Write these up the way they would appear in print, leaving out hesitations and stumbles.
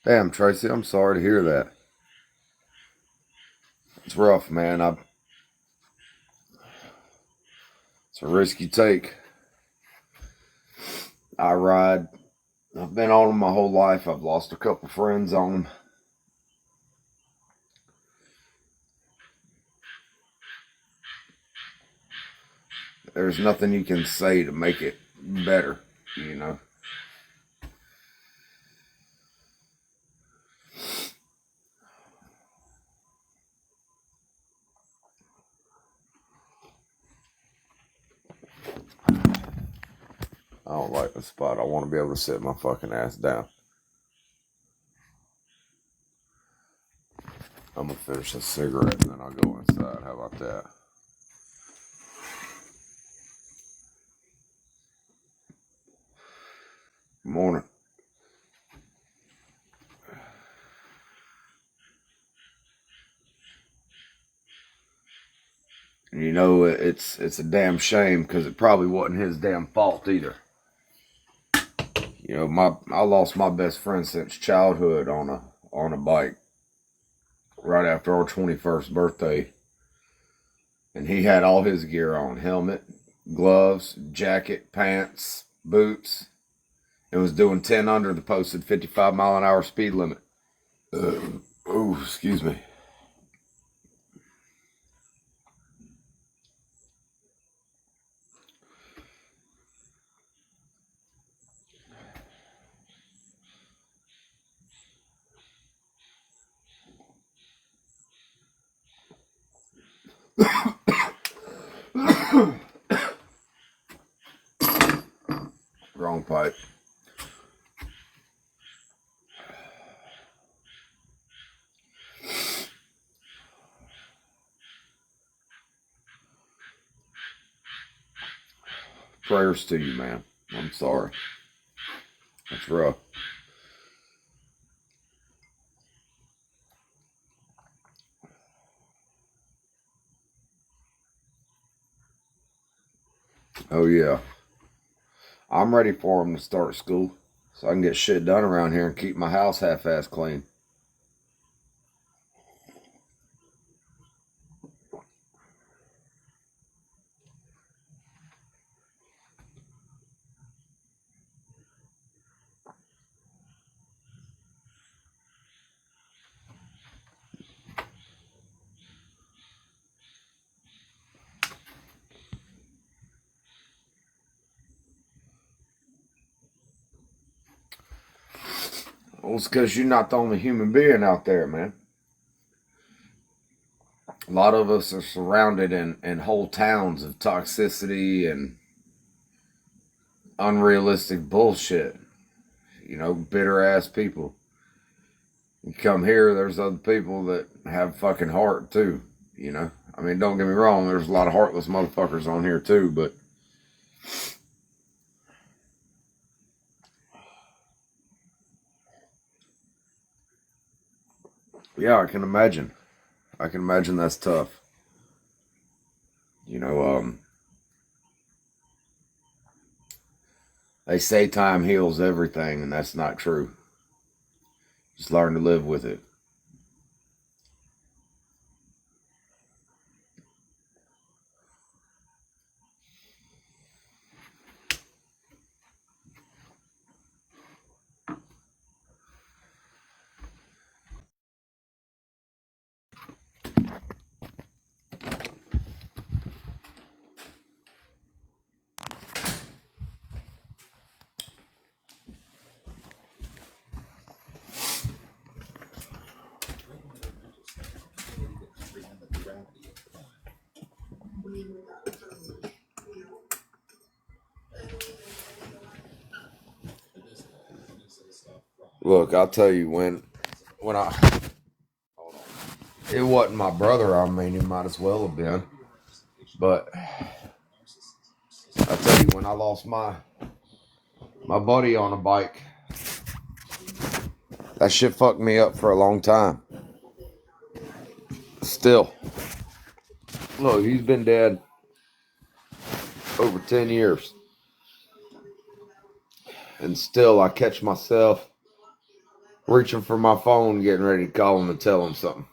Damn, Tracy, I'm sorry to hear that. It's rough, man. It's a risk you take. I ride. I've been on them my whole life. I've lost a couple friends on them. There's nothing you can say to make it better, you know. I don't like the spot. I want to be able to sit my fucking ass down. I'm gonna finish a cigarette and then I'll go inside. How about that? Good morning. And you know, it's a damn shame because it probably wasn't his damn fault either. You know, I lost my best friend since childhood on a bike right after our 21st birthday. And he had all his gear on: helmet, gloves, jacket, pants, boots. It was doing 10 under the posted 55-mile-an-hour speed limit. Oh, excuse me. Wrong pipe. Prayers to you, man. I'm sorry. That's rough. Oh, yeah. I'm ready for him to start school so I can get shit done around here and keep my house half-ass clean. Well, it's because you're not the only human being out there, man. A lot of us are surrounded in whole towns of toxicity and unrealistic bullshit. You know, bitter ass people. You come here, there's other people that have fucking heart too. You know, I mean, don't get me wrong, there's a lot of heartless motherfuckers on here too, but yeah, I can imagine. I can imagine that's tough. You know, they say time heals everything, and that's not true. Just learn to live with it. Look, I'll tell you when I hold on. It wasn't my brother. I mean, it might as well have been. But I tell you, when I lost my buddy on a bike, that shit fucked me up for a long time. Still, look, he's been dead over 10 years, and still I catch myself reaching for my phone, getting ready to call him and tell him something.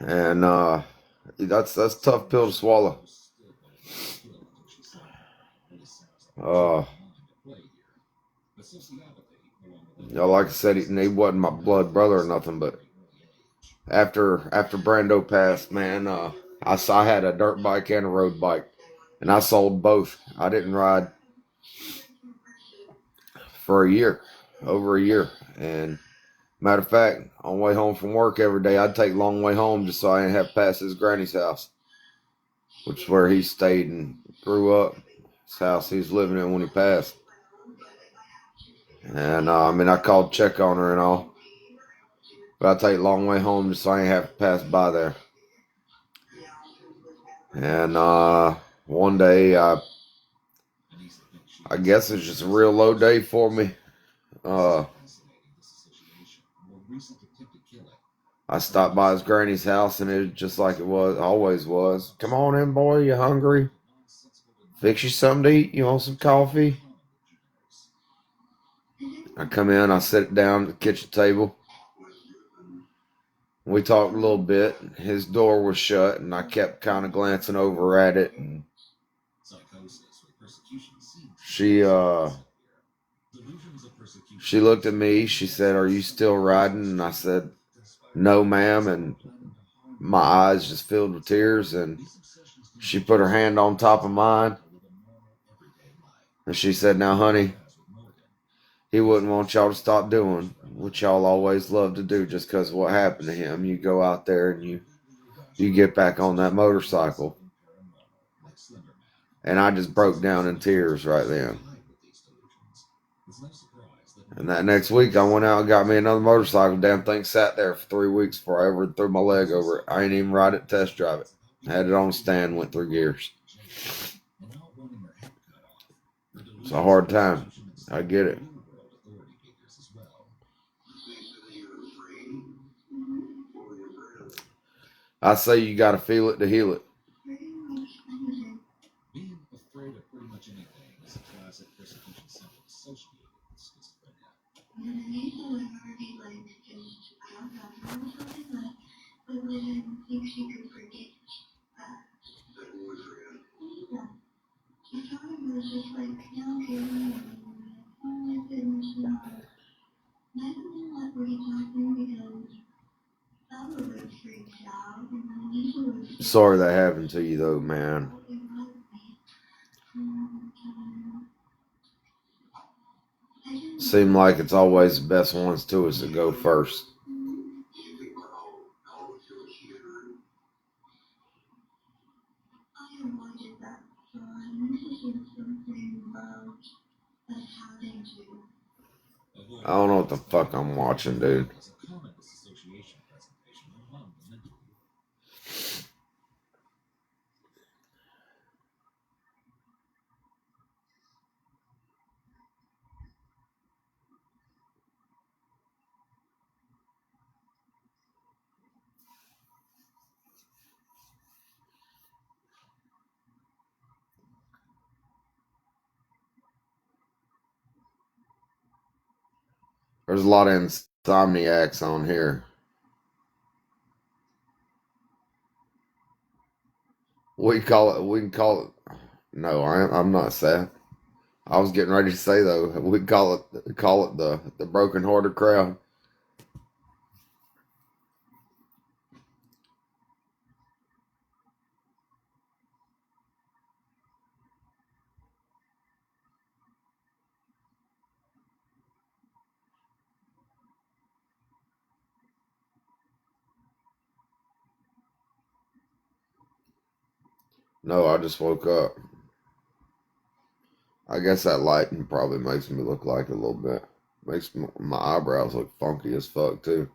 And that's a tough pill to swallow. Like I said, he wasn't my blood brother or nothing, but after Brando passed, man, I had a dirt bike and a road bike, and I sold both. I didn't ride for a year, over a year, and matter of fact, on the way home from work every day, I'd take a long way home just so I didn't have to pass his granny's house, which is where he stayed and grew up. His house he was living in when he passed. And I called to check on her and all, but I'd take a long way home just so I didn't have to pass by there. And one day, I guess it's just a real low day for me. I stopped by his granny's house, and it was just like it always was. Come on in, boy. You hungry? Fix you something to eat? You want some coffee? I come in, I sit down at the kitchen table. We talked a little bit. His door was shut, and I kept kind of glancing over at it. And she looked at me. She said, "Are you still riding?" And I said, "No, ma'am." And my eyes just filled with tears. And she put her hand on top of mine. And she said, "Now, honey, he wouldn't want y'all to stop doing what y'all always love to do just because of what happened to him. You go out there and you get back on that motorcycle." And I just broke down in tears right then. And that next week, I went out and got me another motorcycle. Damn thing sat there for 3 weeks before I ever threw my leg over it. I ain't even ride it, test drive it. Had it on a stand, went through gears. It's a hard time. I get it. I say you got to feel it to heal it. Sorry that happened to you, though, man. Seem like it's always the best ones to us that go first. I don't know what the fuck I'm watching, dude. There's a lot of insomniacs on here. We can call it. No, I'm not sad. I was getting ready to say though, we call it the broken hearted crowd. No, I just woke up. I guess that lighting probably makes me look like a little bit. Makes my eyebrows look funky as fuck too.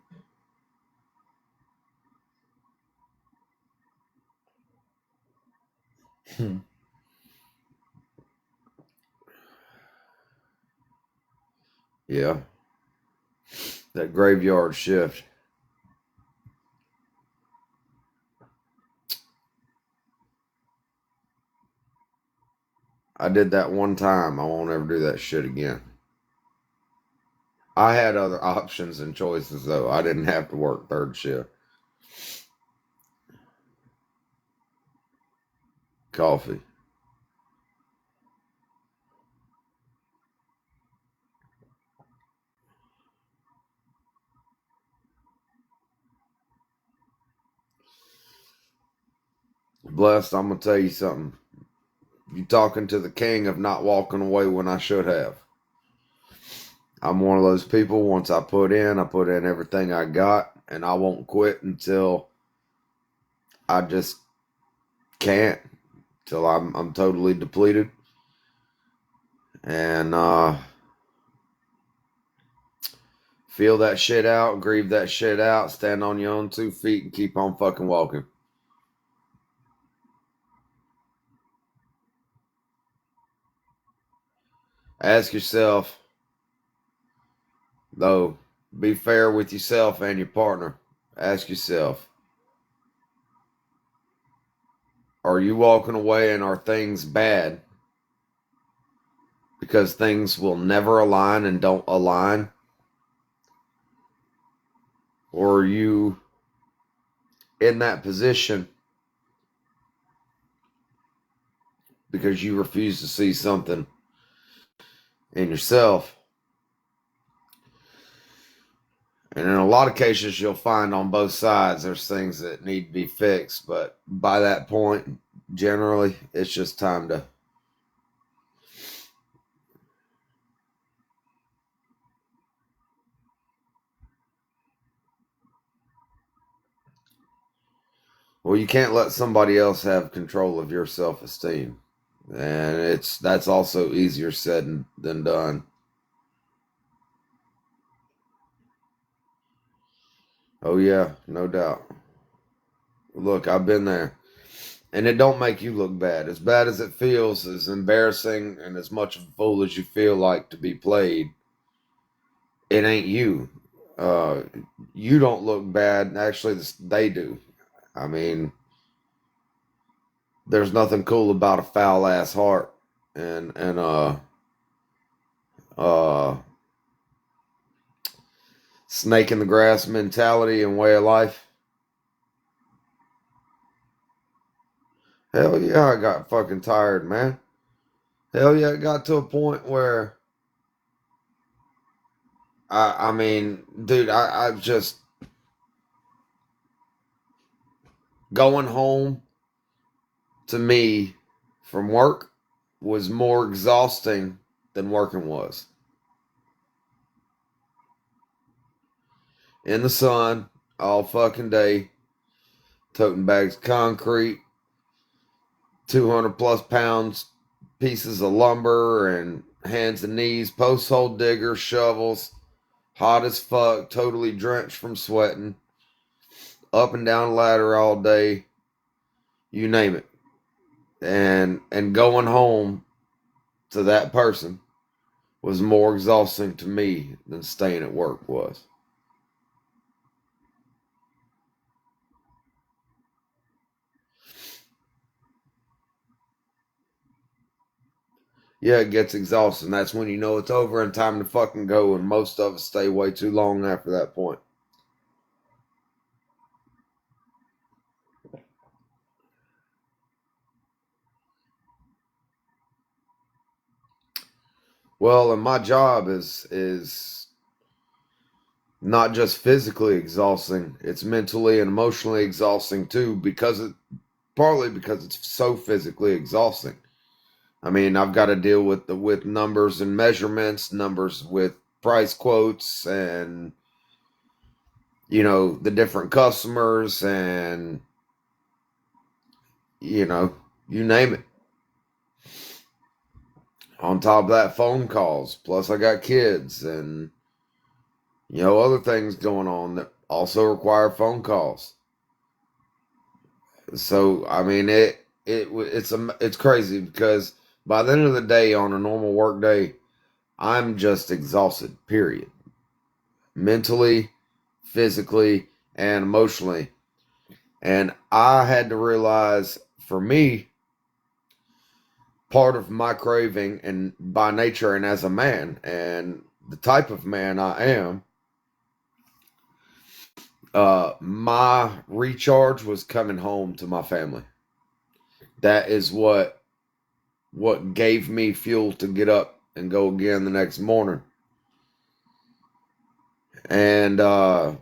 Yeah, that graveyard shift. I did that one time. I won't ever do that shit again. I had other options and choices, though. I didn't have to work third shift. Coffee. Blessed, I'm going to tell you something. You talking to the king of not walking away when I should have. I'm one of those people, once I put in everything I got, and I won't quit until I just can't, till I'm totally depleted. And feel that shit out, grieve that shit out, stand on your own 2 feet, and keep on fucking walking. Ask yourself, though, be fair with yourself and your partner. Ask yourself, are you walking away and are things bad because things will never align and don't align? Or are you in that position because you refuse to see something in yourself? And in a lot of cases, you'll find on both sides there's things that need to be fixed. But by that point, generally, it's just time to... Well, you can't let somebody else have control of your self-esteem. And that's also easier said than done. Oh yeah, no doubt. Look, I've been there. And it don't make you look bad. As bad as it feels, as embarrassing and as much of a fool as you feel like to be played, it ain't you. Uh, you don't look bad. Actually, they do. I mean, there's nothing cool about a foul ass heart and uh snake in the grass mentality and way of life. Hell yeah, I got fucking tired, man. Hell yeah, it got to a point where I mean, dude, I just going home to me from work was more exhausting than working was. In the sun all fucking day, toting bags of concrete, 200 plus pounds pieces of lumber and hands and knees, post hole diggers, shovels, hot as fuck, totally drenched from sweating, up and down the ladder all day, you name it. And going home to that person was more exhausting to me than staying at work was. Yeah, it gets exhausting. That's when you know it's over and time to fucking go, and most of us stay way too long after that point. Well, and my job is not just physically exhausting, it's mentally and emotionally exhausting too, because partly because it's so physically exhausting. I mean, I've got to deal with numbers and measurements, numbers with price quotes, and the different customers, and you name it. On top of that, phone calls. Plus, I got kids and other things going on that also require phone calls. So I mean, it's crazy because by the end of the day, on a normal work day, I'm just exhausted. Period. Mentally, physically, and emotionally. And I had to realize, for me, part of my craving and by nature and as a man and the type of man I am, my recharge was coming home to my family. That is what gave me fuel to get up and go again the next morning. And the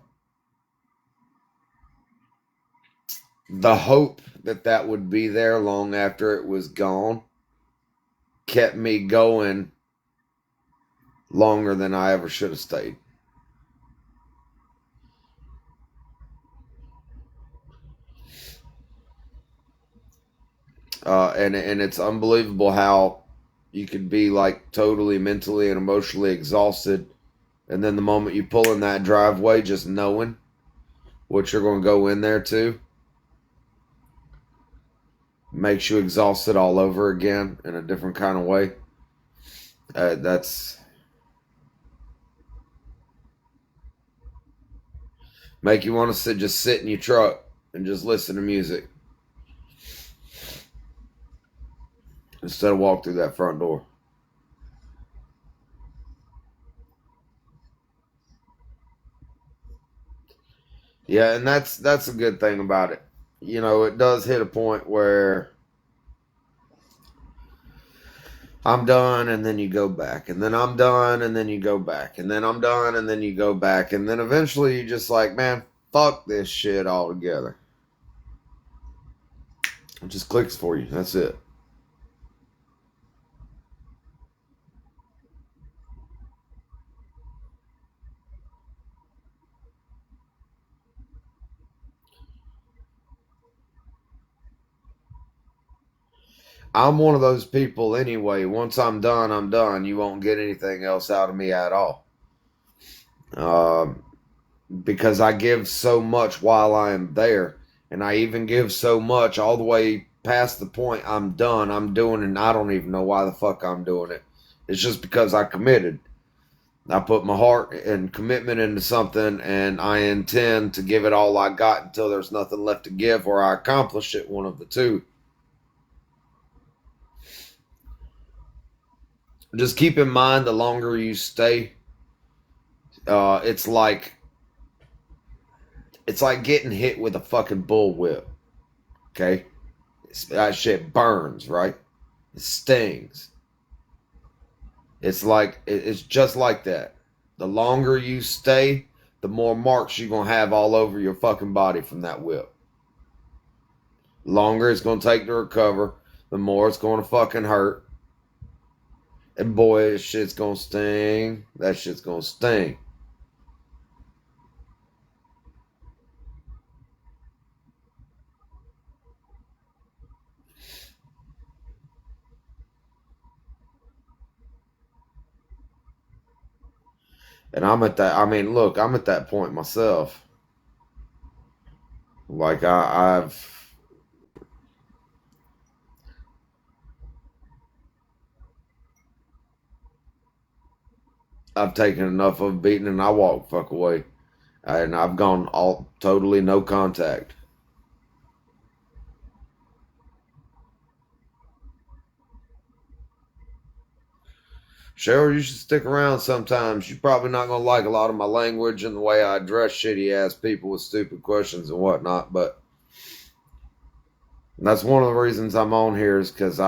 hope that that would be there long after it was gone kept me going longer than I ever should have stayed. And it's unbelievable how you could be like totally mentally and emotionally exhausted, and then the moment you pull in that driveway, just knowing what you're going to go in there to makes you exhausted all over again in a different kind of way. That's make you want to just sit in your truck and just listen to music instead of walk through that front door. Yeah, and that's a good thing about it. You know, it does hit a point where I'm done, and then you go back, and then I'm done, and then you go back, and then I'm done, and then you go back, and then eventually you just like, man, fuck this shit altogether. It just clicks for you. That's it. I'm one of those people anyway. Once I'm done, I'm done. You won't get anything else out of me at all. Um, because I give so much while I am there, and I even give so much all the way past the point I'm done. I'm doing it, and I don't even know why the fuck I'm doing it. It's just because I committed. I put my heart and commitment into something, and I intend to give it all I got until there's nothing left to give, or I accomplish it. One of the two. Just keep in mind, the longer you stay, it's like getting hit with a fucking bullwhip. Okay, that shit burns, right? It stings. It's just like that. The longer you stay, the more marks you're gonna have all over your fucking body from that whip. The longer it's gonna take to recover, the more it's gonna fucking hurt. And boy, this shit's gonna sting. That shit's gonna sting. And I'm at that. I mean, look, I'm at that point myself. Like I've taken enough of beating, and I walk fuck away, and I've gone all totally no contact. Cheryl, you should stick around sometimes. You're probably not gonna like a lot of my language and the way I address shitty ass people with stupid questions and whatnot, but that's one of the reasons I'm on here is because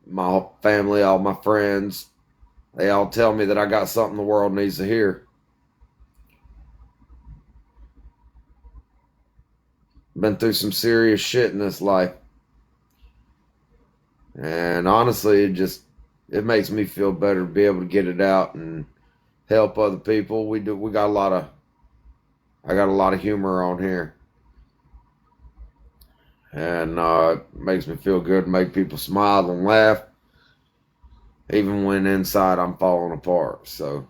my family, all my friends, they all tell me that I got something the world needs to hear. Been through some serious shit in this life. And honestly, it makes me feel better to be able to get it out and help other people. We got a lot of I got a lot of humor on here. And it makes me feel good to make people smile and laugh, even when inside I'm falling apart. So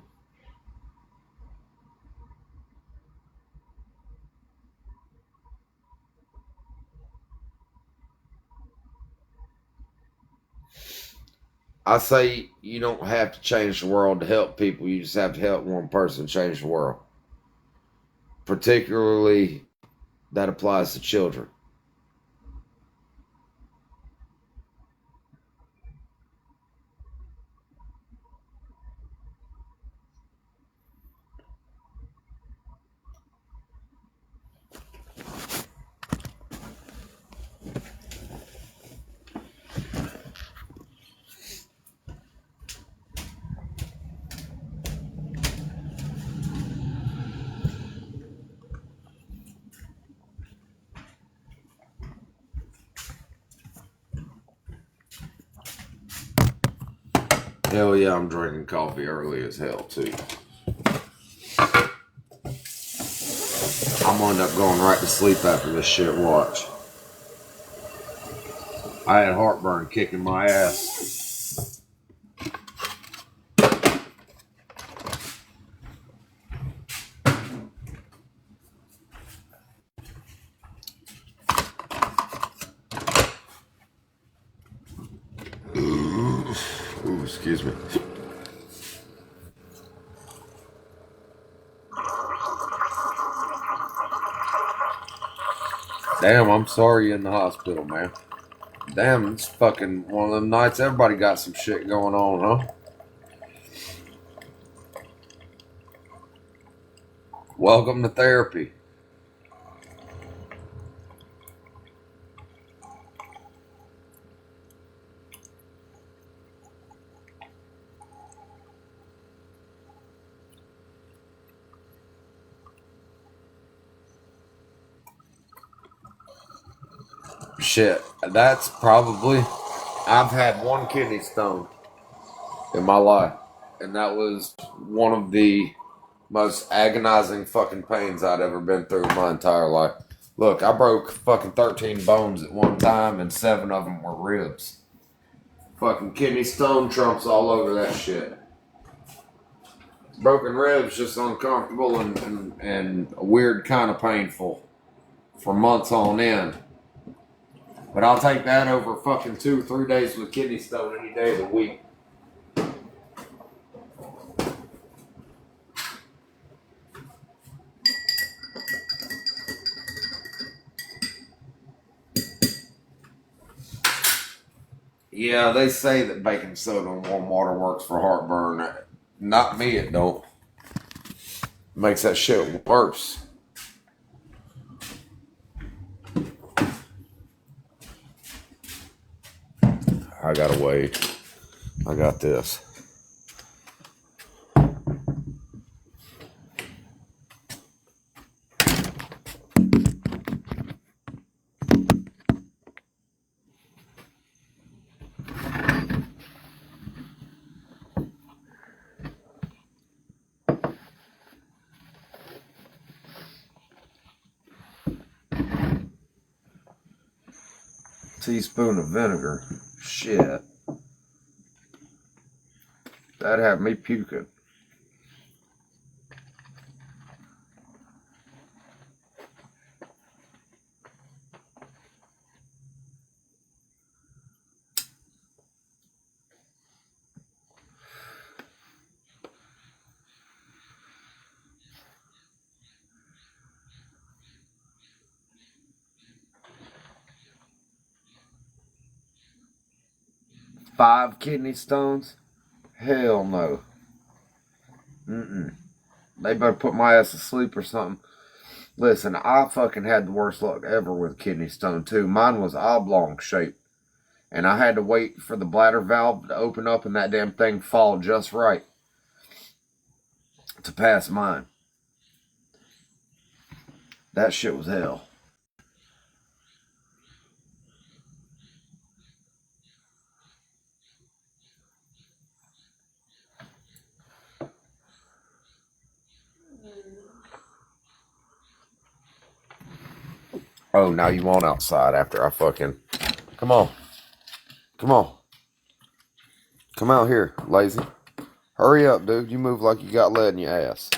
I say you don't have to change the world to help people. You just have to help one person change the world. Particularly, that applies to children. Hell yeah, I'm drinking coffee early as hell too. I'm gonna end up going right to sleep after this shit. Watch. I had heartburn kicking my ass. Ooh, excuse me. Damn, I'm sorry you're in the hospital, man. Damn, it's fucking one of them nights everybody got some shit going on, huh? Welcome to therapy. Shit, that's probably... I've had one kidney stone in my life, and that was one of the most agonizing fucking pains I'd ever been through in my entire life. Look, I broke fucking 13 bones at one time, and 7 of them were ribs. Fucking kidney stone trumps all over that shit. Broken ribs just uncomfortable and a weird kind of painful for months on end. But I'll take that over fucking 2-3 days with kidney stone any day of the week. Yeah, they say that baking soda and warm water works for heartburn. Not me, it don't. Makes that shit worse. I gotta wait. I got this. Teaspoon of vinegar. Shit. That'd have me puking. Five kidney stones? Hell no. They better put my ass to sleep or something. Listen, I fucking had the worst luck ever with kidney stone too. Mine was oblong shaped. And I had to wait for the bladder valve to open up and that damn thing fall just right to pass mine. That shit was hell. Oh, now you want outside after I fucking... Come on. Come on. Come out here, lazy. Hurry up, dude. You move like you got lead in your ass.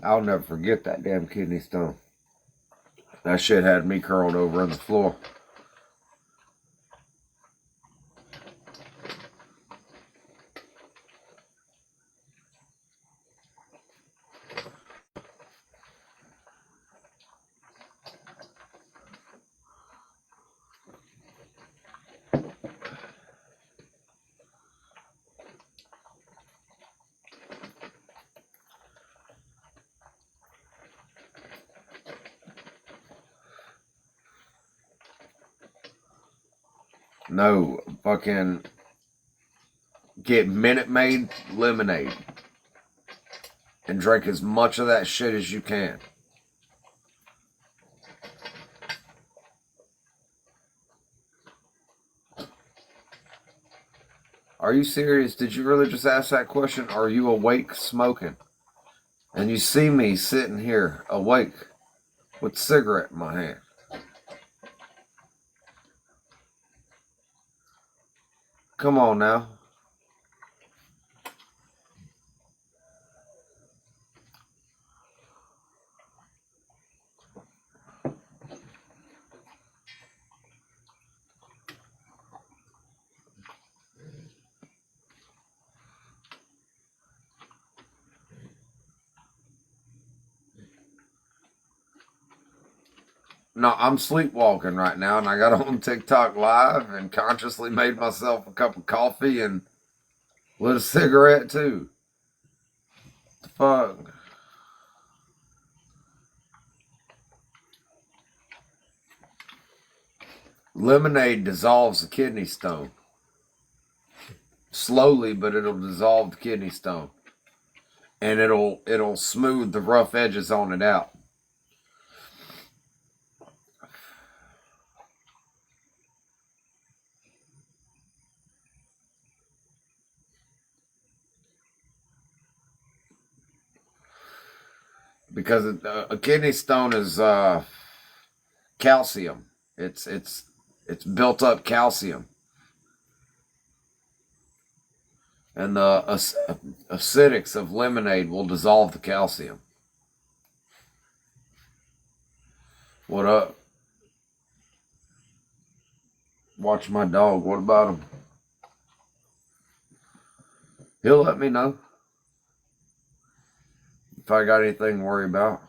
I'll never forget that damn kidney stone. That shit had me curled over on the floor. No, fucking get Minute Maid lemonade and drink as much of that shit as you can. Are you serious? Did you really just ask that question? Are you awake smoking? And you see me sitting here awake with a cigarette in my hand. Come on now. No, I'm sleepwalking right now, and I got on TikTok live and consciously made myself a cup of coffee and lit a cigarette too. The fuck? Lemonade dissolves the kidney stone. Slowly, but it'll dissolve the kidney stone. And it'll smooth the rough edges on it out. Because a kidney stone is calcium. It's built up calcium, and the acidics of lemonade will dissolve the calcium. What up? Watch my dog. What about him? He'll let me know if I got anything to worry about.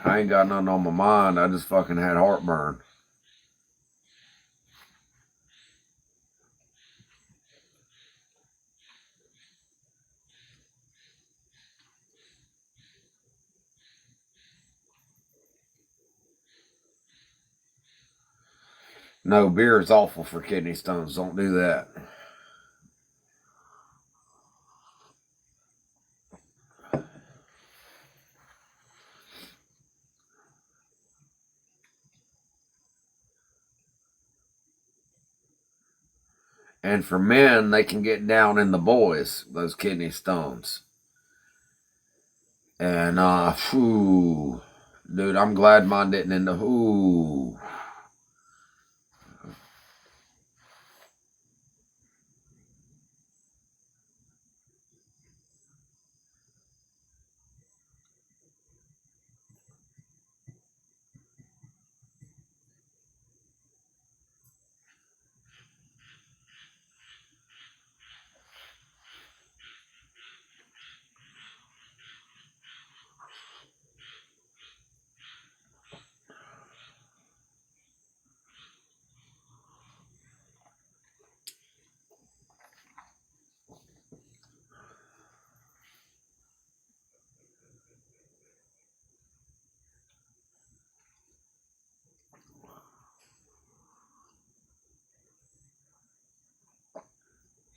I ain't got nothing on my mind. I just fucking had heartburn. No, beer is awful for kidney stones. Don't do that. And for men, they can get down in the boys, those kidney stones. And whew, dude, I'm glad mine didn't end up. Ooh.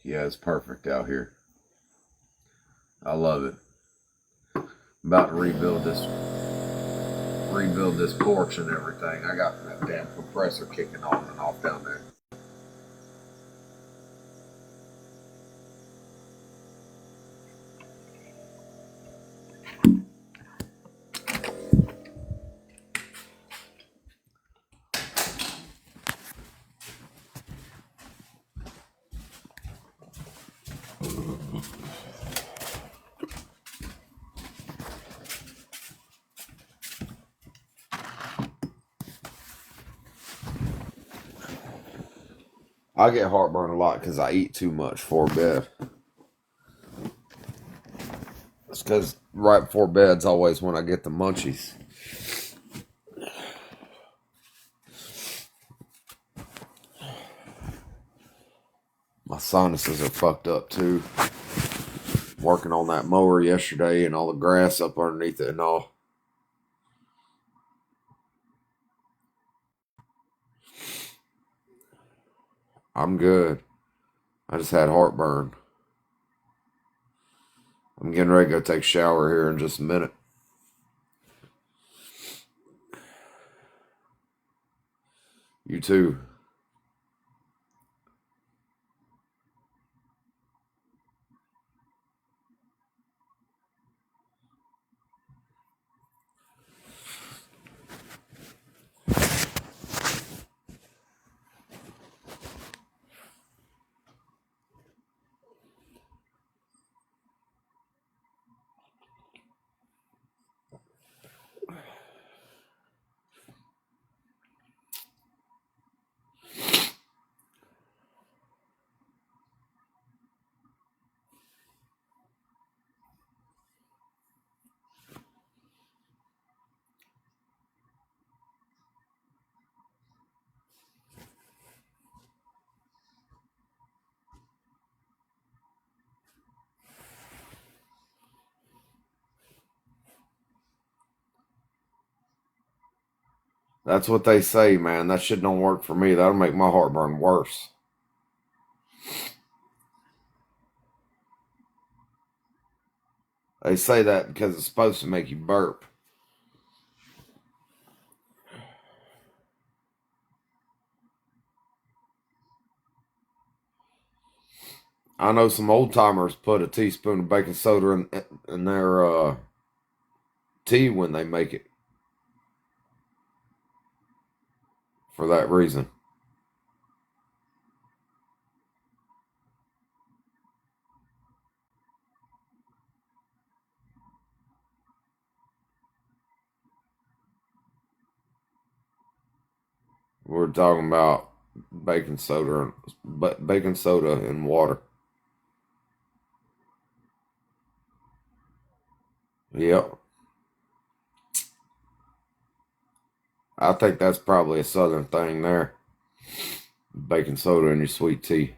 Yeah, it's perfect out here. I love it. I'm about to rebuild this porch and everything. I got that damn compressor kicking on and off down there. I get heartburn a lot because I eat too much before bed. It's because right before bed's always when I get the munchies. My sinuses are fucked up too. Working on that mower yesterday and all the grass up underneath it and all. I'm good. I just had heartburn. I'm getting ready to go take a shower here in just a minute. You too. That's what they say, man. That shit don't work for me. That'll make my heartburn worse. They say that because it's supposed to make you burp. I know some old timers put a teaspoon of baking soda in their tea when they make it for that reason. We're talking about baking soda and water. Yep. I think that's probably a southern thing there. Baking soda in your sweet tea.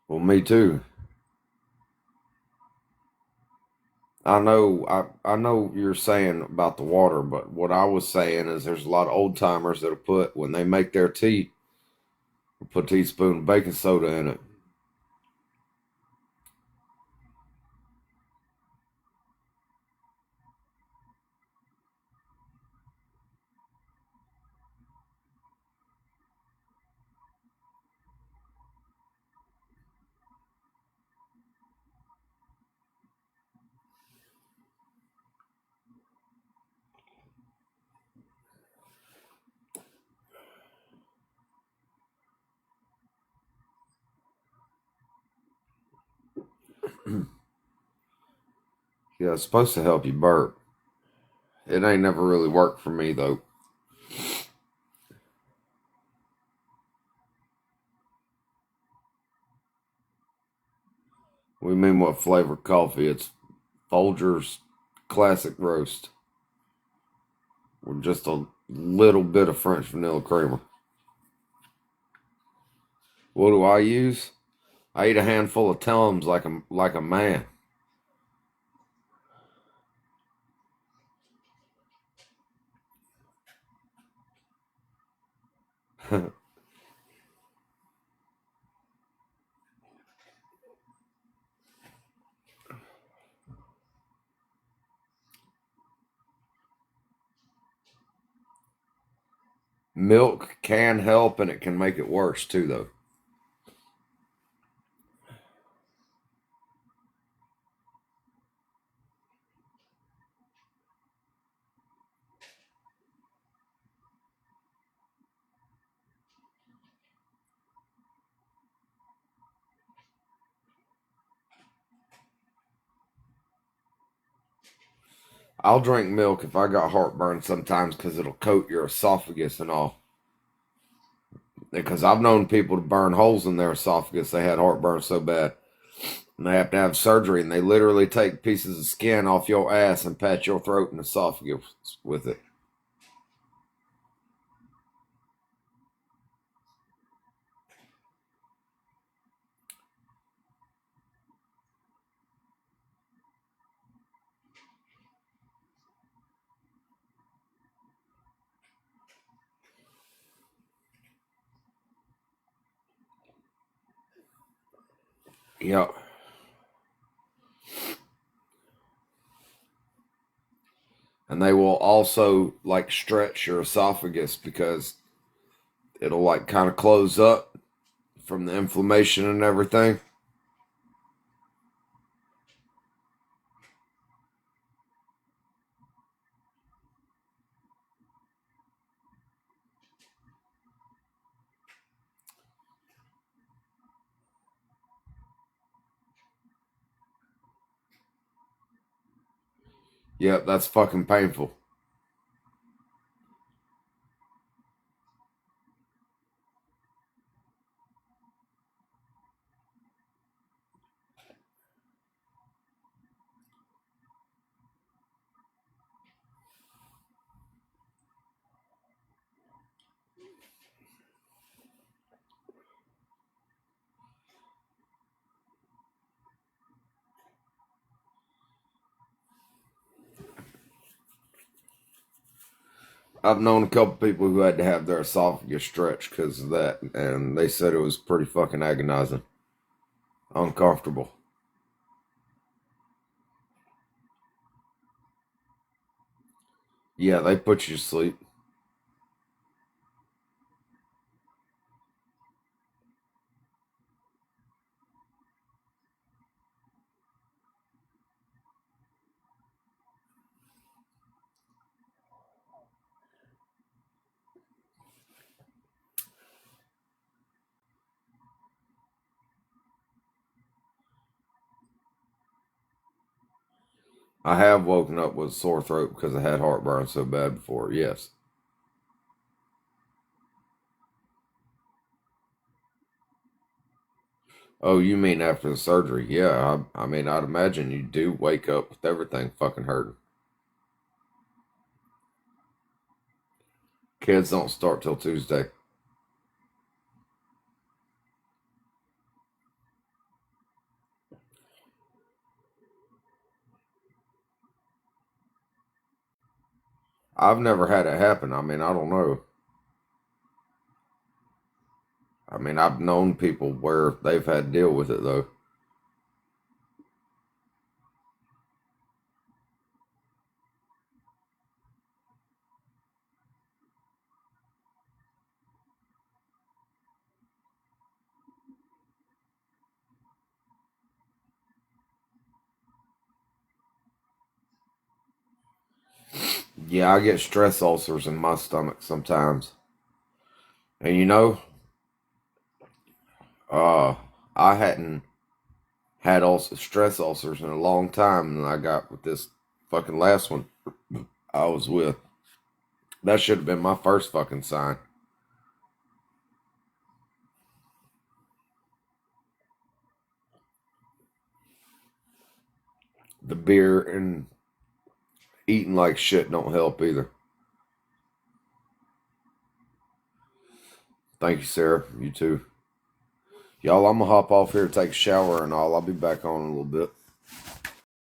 Well, me too. I know you're saying about the water, but what I was saying is there's a lot of old timers that'll put when they make their tea, put a teaspoon of baking soda in it. Yeah, it's supposed to help you burp. It ain't never really worked for me though. We mean what flavor coffee? It's Folgers Classic Roast with just a little bit of French vanilla creamer. What do I use? I eat a handful of Tums like a man. Milk can help, and it can make it worse too, though. I'll drink milk if I got heartburn sometimes because it'll coat your esophagus and all. Because I've known people to burn holes in their esophagus. They had heartburn so bad. And they have to have surgery, and they literally take pieces of skin off your ass and pat your throat and esophagus with it. Yep. And they will also like stretch your esophagus because it'll like kind of close up from the inflammation and everything. Yep, that's fucking painful. I've known a couple people who had to have their esophagus stretched because of that, and they said it was pretty fucking agonizing, uncomfortable. Yeah, they put you to sleep. I have woken up with a sore throat because I had heartburn so bad before. Yes. Oh, you mean after the surgery? Yeah. I mean, I'd imagine you do wake up with everything fucking hurting. Kids don't start till Tuesday. I've never had it happen. I mean, I don't know. I mean, I've known people where they've had to deal with it though. Yeah, I get stress ulcers in my stomach sometimes. And uh, I hadn't had stress ulcers in a long time, and I got with this fucking last one I was with. That should have been my first fucking sign. The beer and eating like shit don't help either. Thank you, Sarah. You too. Y'all, I'm gonna hop off here, take a shower, and all. I'll be back on in a little bit.